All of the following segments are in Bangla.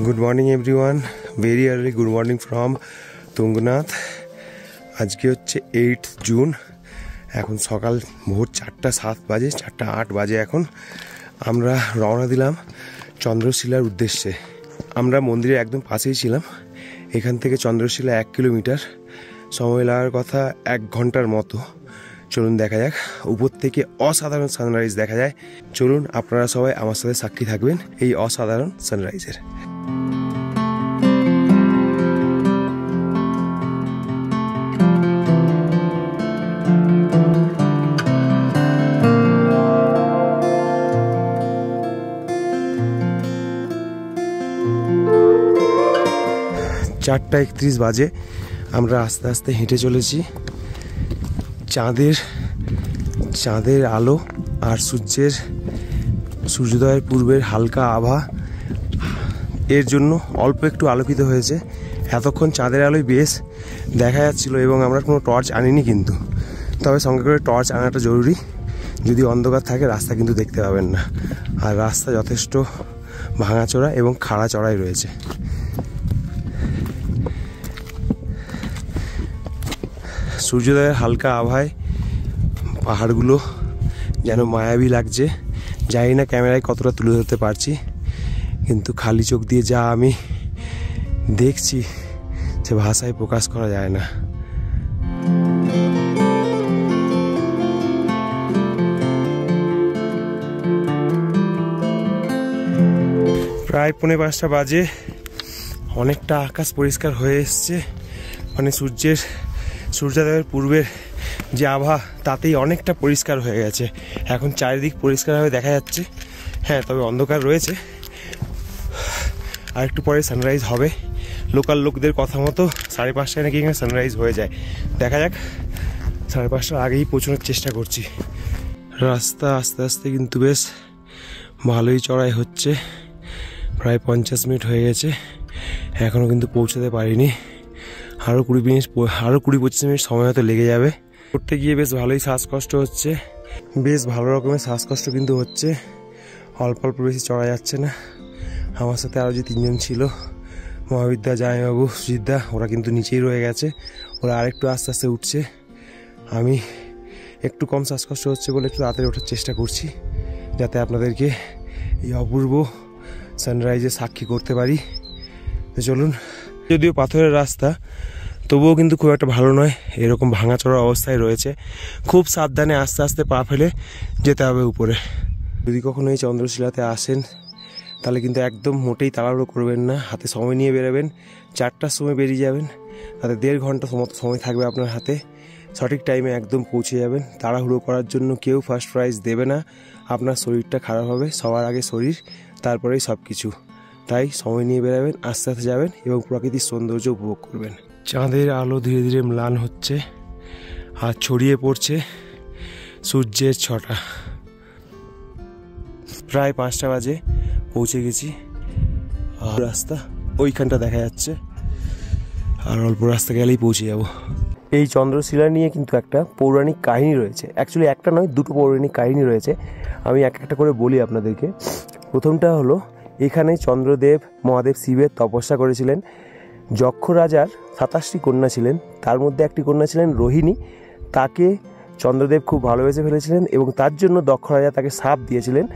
Good morning everyone, very early good morning from Tungnath. আজকে হচ্ছে 8 জুন। এখন সকাল ভোর 4:07 বাজে, 4:08 বাজে। এখন আমরা রওনা দিলাম চন্দ্রশিলার উদ্দেশ্যে। আমরা মন্দিরের একদম পাশেই ছিলাম। এখান থেকে চন্দ্রশিলা 1 কিলোমিটার, সময় লাগার কথা 1 ঘন্টার মতো। চলুন দেখা যাক। উপর থেকে অসাধারণ সানরাইজ দেখা যায়। চলুন আপনারা সবাই আমার সাথে সাক্ষী থাকবেন এই অসাধারণ সানরাইজের। চারটা 31 বাজে। আমরা আস্তে আস্তে হেঁটে চলেছি। চাঁদের আলো আর সূর্যোদয়ের পূর্বের হালকা আভা এর জন্য অল্প একটু আলোকিত হয়েছে। এতক্ষণ চাঁদের আলোয় বেশ দেখা যাচ্ছিল এবং আমরা কোনো টর্চ আনিনি, কিন্তু তবে সঙ্গে করে টর্চ আনাটা জরুরি। যদি অন্ধকার থাকে রাস্তা কিন্তু দেখতে পাবেন না। আর রাস্তা যথেষ্ট ভাঙাচোরা এবং খাড়া চড়াই রয়েছে। সূর্যোদয়ের হালকা আভায় পাহাড়গুলো যেন মায়াবী লাগছে। জানি না ক্যামেরায় কতটা তুলে ধরতে পারছি, কিন্তু খালি চোখ দিয়ে যা আমি দেখছি সে ভাষায় প্রকাশ করা যায় না। প্রায় 4:45 বাজে। অনেকটা আকাশ পরিষ্কার হয়ে এসছে। মানে সূর্যোদয়ের পূর্বের যে আভা তাতেই অনেকটা পরিষ্কার হয়ে গেছে। এখন চারিদিক পরিষ্কারভাবে দেখা যাচ্ছে। হ্যাঁ, তবে অন্ধকার রয়েছে। আর একটু পরে সানরাইজ হবে। লোকাল লোকদের কথা মতো 5:30টায় নাকি এখানে সানরাইজ হয়ে যায়। দেখা যাক। 5:30টার আগেই পৌঁছানোর চেষ্টা করছি। রাস্তা আস্তে আস্তে কিন্তু বেশ ভালোই চড়াই হচ্ছে। প্রায় 50 মিনিট হয়ে গেছে, এখনও কিন্তু পৌঁছাতে পারিনি। আরও 20-25 মিনিট সময় হয়তো লেগে যাবে। করতে গিয়ে বেশ ভালোই শ্বাসকষ্ট হচ্ছে। বেশ ভালো রকমের শ্বাসকষ্ট কিন্তু হচ্ছে। অল্প অল্প বেশি চড়া যাচ্ছে না। আমার সাথে আরও যে 3জন ছিল, মহাবিদ্যা, জামাইবাবু, সুজিতদা, ওরা কিন্তু নিচেই রয়ে গেছে। ওরা আরেকটু আস্তে আস্তে উঠছে। আমি একটু কম শ্বাসকষ্ট হচ্ছে বলে একটু তাড়াতাড়ি ওঠার চেষ্টা করছি, যাতে আপনাদেরকে এই অপূর্ব সানরাইজে সাক্ষী করতে পারি। তো চলুন। যদিও পাথরের রাস্তা, তবুও কিন্তু খুব একটা ভালো নয়। এরকম ভাঙাচড়া অবস্থায় রয়েছে। খুব সাবধানে আস্তে আস্তে পা ফেলে যেতে হবে উপরে। যদি কখনো এই চন্দ্রশিলাতে আসেন তাহলে কিন্তু একদম মোটেই তাড়াহুড়ো করবেন না। হাতে সময় নিয়ে বেরোবেন। 4টার সময় বেরিয়ে যাবেন, তাতে 1.5 ঘন্টা সময় থাকবে আপনার হাতে। সঠিক টাইমে একদম পৌঁছে যাবেন। তাড়াহুড়ো করার জন্য কেউ ফার্স্ট প্রাইজ দেবে না। আপনার শরীরটা খারাপ হবে। সবার আগে শরীর, তারপরেই সব কিছু। তাই সময় নিয়ে বেরোবেন, আস্তে আস্তে যাবেন এবং প্রকৃতির সৌন্দর্য উপভোগ করবেন। চাঁদের আলো ধীরে ধীরে ম্লান হচ্ছে আর ছড়িয়ে পড়ছে সূর্যের ছটা। প্রায় 5টা বাজে পৌঁছে গেছি। আর রাস্তা ওইখানটা দেখা যাচ্ছে, আর অল্প রাস্তা গেলেই পৌঁছে যাব। এই চন্দ্রশিলা নিয়ে কিন্তু একটা পৌরাণিক কাহিনী রয়েছে। অ্যাকচুয়ালি একটা নয়, 2টো পৌরাণিক কাহিনী রয়েছে। আমি একটা করে বলি আপনাদেরকে। প্রথমটা হলো, এখানে চন্দ্রদেব মহাদেব শিবের তপস্যা করেছিলেন। যক্ষ রাজার 27টি কন্যা ছিলেন, তার মধ্যে একটি কন্যা ছিলেন রোহিণী। তাকে চন্দ্রদেব খুব ভালোবেসে ফেলেছিলেন এবং তার জন্য দক্ষ রাজা তাকে শাপ দিয়েছিলেন।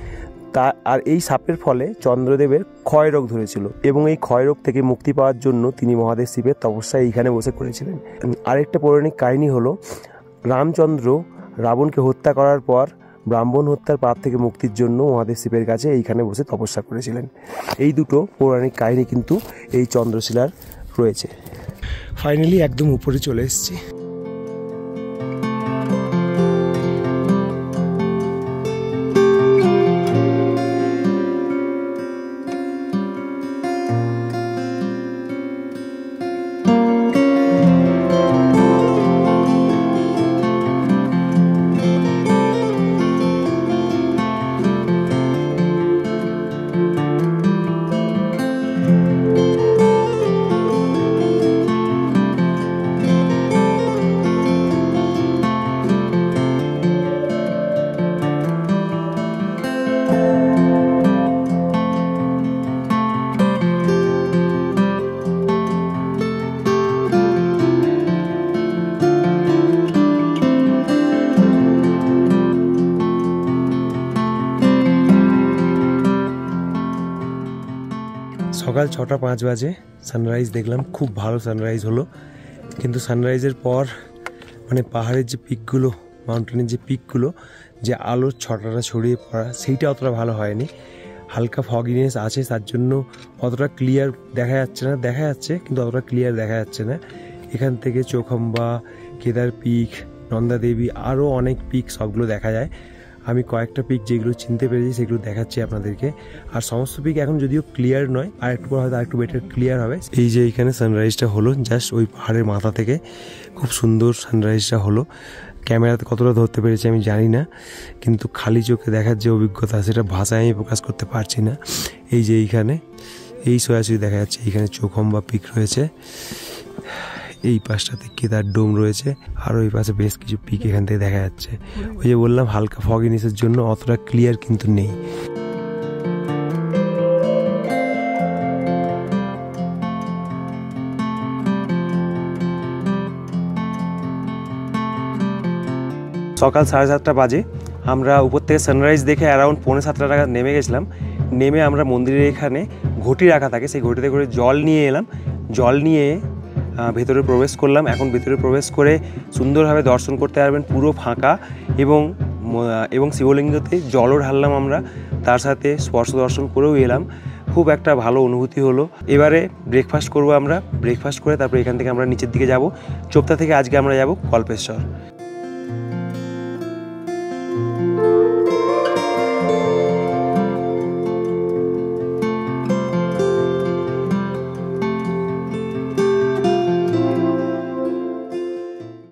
আর এই শাপের ফলে চন্দ্রদেবের ক্ষয়রোগ ধরেছিল এবং এই ক্ষয়রোগ থেকে মুক্তি পাওয়ার জন্য তিনি মহাদেব শিবের তপস্যা এইখানে বসে করেছিলেন। আরেকটা পৌরাণিক কাহিনী হলো, রামচন্দ্র রাবণকে হত্যা করার পর ব্রাহ্মণ হত্যার পাপ থেকে মুক্তির জন্য মহাদেব শিবের কাছে এইখানে বসে তপস্যা করেছিলেন। এই দুটো পৌরাণিক কাহিনী কিন্তু এই চন্দ্রশিলার রয়েছে। ফাইনালি একদম উপরে চলে এসেছি। সকাল 6:05 বাজে সানরাইজ দেখলাম, খুব ভালো সানরাইজ হলো। কিন্তু সানরাইজের পর মানে পাহাড়ের যে পিকগুলো, মাউন্টেনের যে পিকগুলো, যে আলোর ছটাটা ছড়িয়ে পড়া, সেইটা অতটা ভালো হয়নি। হালকা ফগিনেস আছে, তার জন্য অতটা ক্লিয়ার দেখা যাচ্ছে না। দেখা যাচ্ছে কিন্তু অতটা ক্লিয়ার দেখা যাচ্ছে না। এখান থেকে চৌখাম্বা, কেদার পিক, নন্দা দেবী, আরও অনেক পিক, সবগুলো দেখা যায়। আমি কয়েকটা পিক যেগুলো চিনতে পেরেছি সেগুলো দেখাচ্ছি আপনাদেরকে। আর সমস্ত পিক এখন যদিও ক্লিয়ার নয়, আর একটু পর হয়তো আরেকটু বেটার ক্লিয়ার হবে। এই যে এইখানে সানরাইজটা হলো, জাস্ট ওই পাহাড়ের মাথা থেকে খুব সুন্দর সানরাইজটা হলো। ক্যামেরাতে কতটা ধরতে পেরেছি আমি জানি না, কিন্তু খালি চোখে দেখার যে অভিজ্ঞতা সেটা ভাষায় আমি প্রকাশ করতে পারছি না। এই যে এইখানে এই সোজাসুজি দেখা যাচ্ছে, এইখানে চৌখাম্বা পিক রয়েছে, এই পাশটাতে কেদার ডোম রয়েছে, আর ওই পাশে বেশ কিছু পিক এখান থেকে দেখা যাচ্ছে। ওই যে বললাম হালকা ফগিনেসের জন্য অতটা ক্লিয়ার কিন্তু নেই। সকাল 7:30 বাজে আমরা উপর থেকে সানরাইজ দেখে অ্যারাউন্ড 6:45 নাগাদ নেমে গেছিলাম। নেমে আমরা মন্দিরের এখানে ঘটি রাখা থাকে, সেই ঘটিতে করে জল নিয়ে এলাম। জল নিয়ে ভেতরে প্রবেশ করলাম। এখন ভেতরে প্রবেশ করে সুন্দরভাবে দর্শন করতে পারবেন, পুরো ফাঁকা, এবং শিবলিঙ্গতে জলও ঢাললাম আমরা, তার সাথে স্পর্শ দর্শন করেও এলাম। খুব একটা ভালো অনুভূতি হলো। এবারে ব্রেকফাস্ট করব আমরা। ব্রেকফাস্ট করে তারপরে এখান থেকে আমরা নিচের দিকে যাব। চোপতা থেকে আজকে আমরা যাব কল্পেশ্বর।